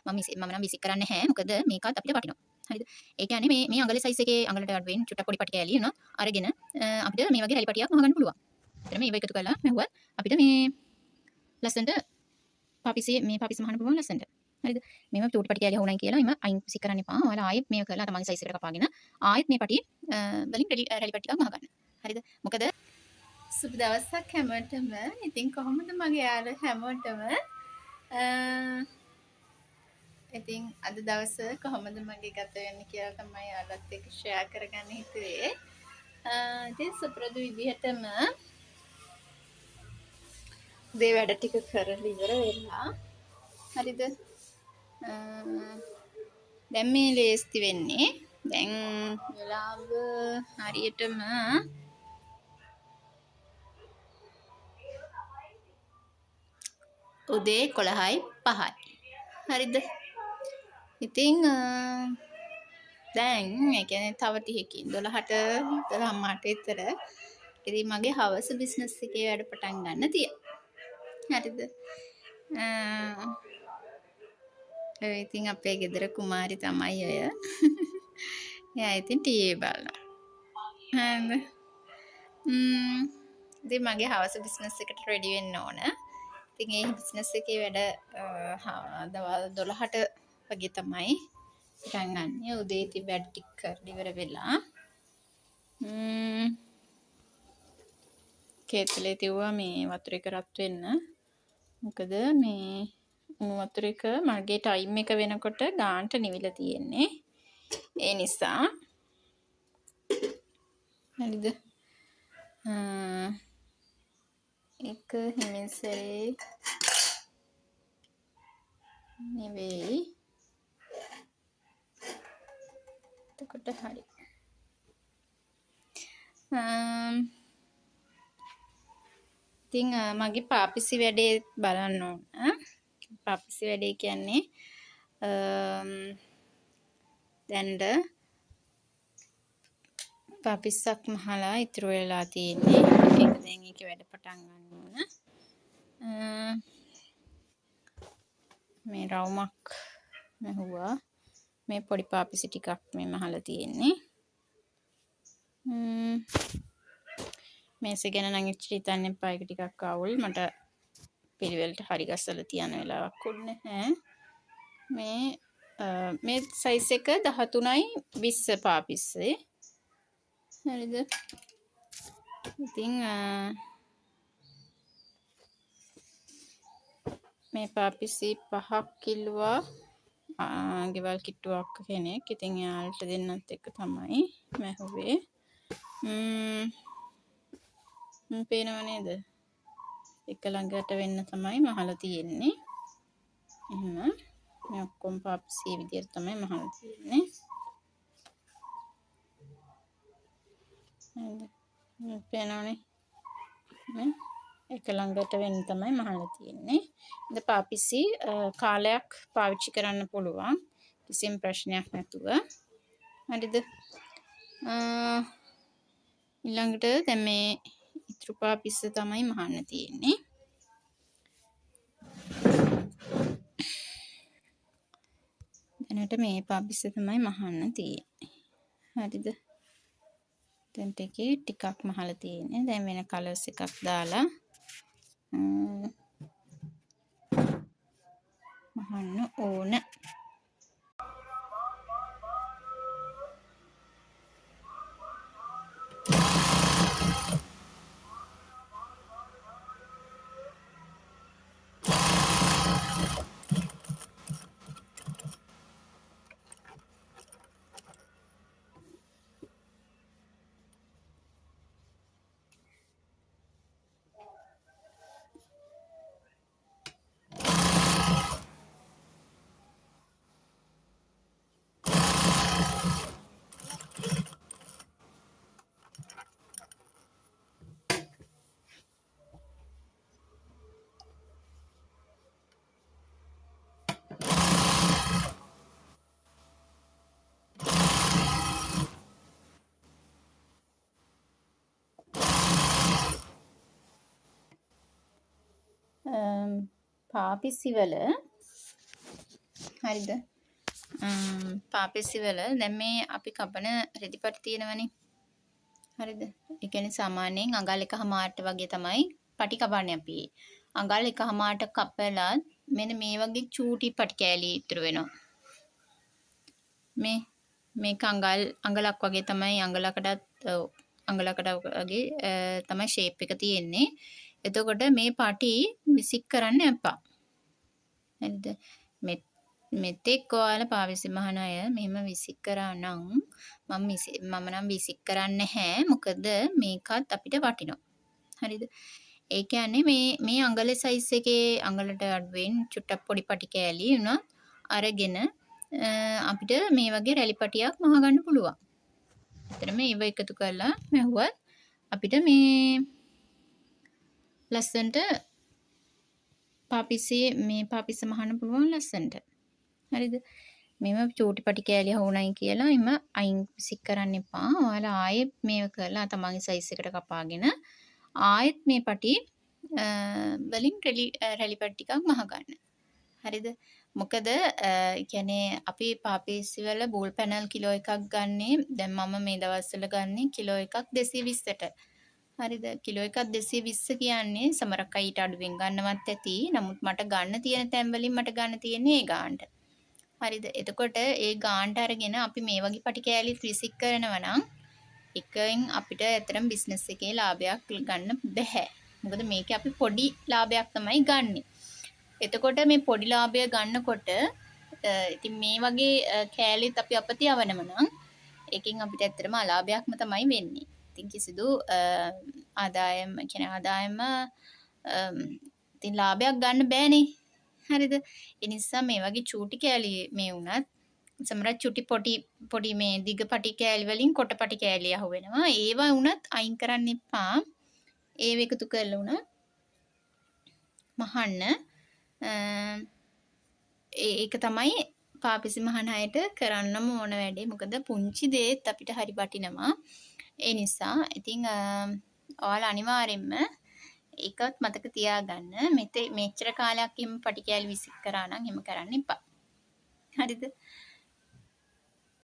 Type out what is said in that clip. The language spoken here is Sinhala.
මම නම් විසික් කරන්නේ නැහැ. මොකද මේකත් අපිට වටිනවා. හරිද? ඒ කියන්නේ මේ අඟලේ සයිස් එකේ අඟලට අඩුවෙන් චුට්ටක් පොඩි පටි කෑලි වෙනවා. අරගෙන අපිට මේ වගේ රැලි පටියක් මහගන්න පුළුවන්. එතන මේව එකතු කරලා මෙව්වත් අපිට මේ ලස්සනට මේ පාපිසි මහන්න පුළුවන් ලස්සනට. හරිද? මේව චුට්ටි පටි කෑලි හවුනයි කියලා එම අයින් විසික් කරන්න එපා. ඔයාලා ආයෙත් මේව කරලා තමන්ගේ සයිස් එකට කපාගෙන ආයෙත් මේ පටි වලින් රැලි පටි ටිකක් මහගන්න. හරිද? මොකද සුබ දවසක් හැමෝටම. ඉතින් කොහොමද මගේ යාළුවෝ හැමෝටම? ඉතින් අද දවස කොහොමද මගේ ගත වෙන්නේ කියලා තමයි යාළුවත් එක්ක ෂෙයා කරගන්න හිතුවේ. ඉතින් සුපුරුදු විදිහටම දේ වැඩ ටික කරලා ඉවර වෙලා. හරිද? දැන් මේ ලේස්ති වෙන්නේ. දැන් වෙලාව හරියටම උදේ 11:05. හරිද? ඉතින් දැන් ඒ කියන්නේ තව ටිකකින් 12ට 12:00ට විතර ඉතින් මගේ හවස බිස්නස් එකේ වැඩ පටන් ගන්න තියෙනවා. හරිද? ඉතින් අපේ ගෙදර කුමාරි තමයි ඔය. එයා ඉතින් ටීවී බලනවා. හරිද? ඉතින් මගේ හවස බිස්නස් එකට රෙඩි වෙන්න ඕන. ඉතින් ඒ බිස්නස් එකේ වැඩ දවල් 12ට වගේ තමයි පටන් ගන්න. උදේ ඉතින් වැඩ ටික කරලා ඉවර වෙලා කේතලේ තියුවා මේ වතුර එක රත් වෙන්න. මොකද මේ උණු වතුර එක මගේ ටයිම් එක වෙනකොට ගාන්ට නිවිලා තියෙන්නේ. ඒ නිසා හරිද? එක හිමින්සරේ නෙවෙයි. එතකොට හරි. ඉතින් මගේ පාපිසි වැඩේ බලන්න ඕන. පාපිසි වැඩේ කියන්නේ දැන්ද පාපිස්සක් මහලා ඉතුරු වෙලා තියෙන්නේ. ඒක දැන් ඒක වැඩ පටන් ගන්න ඕන. මේ රවුමක් මහුවා. මේ පොඩි පාපිසි ටිකක් මේ මහලා තියෙන්නේ. මේසෙ ගැන නම් ඉච්චි හිතන්න එපා. ඒක ටිකක් අවුල්. මට පිළිවෙලට හරි ගස්සලා තියන වෙලාවක් උන්නේ නැහැ. මේ සයිස් එක 13:20 පාපිස්සේ. හරිද? ඉතින් මේ පාපිසි 5ක් කිල්ලුවා ගෙවල් කිට්ටුවක් කෙනෙක්. ඉතින් යාළුවට දෙන්නත් එක්ක තමයි මැහුවේ. පේනව නේද? එක ළඟට වෙන්න තමයි මහලා තියෙන්නේ. එහෙම මේ ඔක්කොම පාපිසි විදියට තමයි මහලා තියෙන්නේ. හරිද? පේනවනේ. එක ළඟට වෙන්න තමයි මහලා තියෙන්නේ. ඉතින් පාපිසි කාලයක් පාවිච්චි කරන්න පුළුවන්. කිසිම ප්‍රශ්නයක් නැතුව. හරිද? ඊළඟට දැන් මේ ඉතුරු පාපිස්ස තමයි මහන්න තියෙන්නේ. දැනට මේ පාපිස්ස තමයි මහන්න තියෙන්නේ. හරිද? දැන් ටිකක් මහලා තියෙන්නේ. දැන් වෙන කලර්ස් එකක් දාලා මහන්න ඕන. පාපිසි වල හරිද? පාපෙසි වල දැන් මේ අපි කපන රෙදි පටි තියෙනවනේ. හරිද? ඒ කියන්නේ සාමාන්‍යයෙන් අඟල් එකහමාරට වගේ තමයි පටි කපන්නේ අපි. අඟල් එකහමාරට කපලා මෙන්න මේ වගේ චූටි පටි කෑලි ඉතුරු වෙනවා. මේක අඟලක් වගේ තමයි අඟලකට වගේ තමයි ෂේප් එක තියෙන්නේ. එතකොට මේ පටි විසික් කරන්න එපා. හරිද? මෙතෙක් ඔයාලා පාවිසි මහන අය මෙහෙම විසික් කරා නම් මම නම් විසික් කරන්නේ නැහැ. මොකද මේකත් අපිට වටිනවා. හරිද? ඒ කියන්නේ මේ අඟල සයිස් එකේ අඟලට අඩුවෙන් චුට්ටක් පොඩි පටි කෑලි උනා අරගෙන අපිට මේ වගේ රැලි පටියක් මහ ගන්න පුළුවන්. එතරම් ඒව එකතු කරලා මැහුවත් අපිට මේ ලස්සන්ට පාපිස්ස මහන්න පුළුවන් ලස්සන්ට. හරිද? මෙම චූටි පටි කෑලි හවුනයි කියලා එම අයින් විසික් කරන්න එපා. ඔයාලා ආයෙත් මේව කරලා තමන්ගේ සයිස් එකට කපාගෙන ආයෙත් මේ පටි වලින් රැලි පටි ටිකක් මහ ගන්න. හරිද? මොකද කියන්නේ අපි පාපේසි වල බෝල් පැනල් කිලෝ එකක් ගන්නේ දැන් මම මේ දවස්වල ගන්නේ කිලෝ එකක් 220ට. හරිද? කිලෝ එකක් 220 කියන්නේ සමහරක් අය ඊට අඩුවෙන් ගන්නවත් ඇති. නමුත් මට ගන්න තියෙන තැන් වලින් මට ගන්න තියෙන්නේ ඒ ගානට. හරිද? එතකොට ඒ ගානට අරගෙන අපි මේ වගේ පටි කෑලිත් විසික් කරනවා නම් එකෙන් අපිට ඇත්තටම බිස්නස් එකේ ලාභයක් ගන්න බැහැ. මොකද මේකේ අපි පොඩි ලාභයක් තමයි ගන්නෙ. එතකොට මේ පොඩි ලාභය ගන්නකොට ඉතින් මේ වගේ කෑලිත් අපි අපත යවනම නම් ඒකෙන් අපිට ඇත්තටම අලාභයක්ම තමයි වෙන්නේ. ඉතින් කිසිදු ආදායම ඉතින් ලාභයක් ගන්න බෑනේ. හරිද? ඒ නිසා මේ වගේ චූටි කෑලි මේ වුණත් සමහර චුටි පොඩි මේ දිග පටි කෑලි වලින් කොට පටි කෑලි අහු වෙනවා. ඒවා වුණත් අයින් කරන්න එපා. ඒව එකතු කරලා උනා මහන්න ඒක තමයි පාපිසි මහන අයට කරන්නම ඕන වැඩේ. මොකද පුංචි දේත් අපිට හරි වටිනවා. ඒ නිසා ඉතින් ඔයාලා අනිවාර්යෙන්ම ඒකත් මතක තියාගන්න. මෙච්චර කාලයක් එහෙම පටි කෑලි විසික් කරා නම් එහෙම කරන්න එපා. හරිද?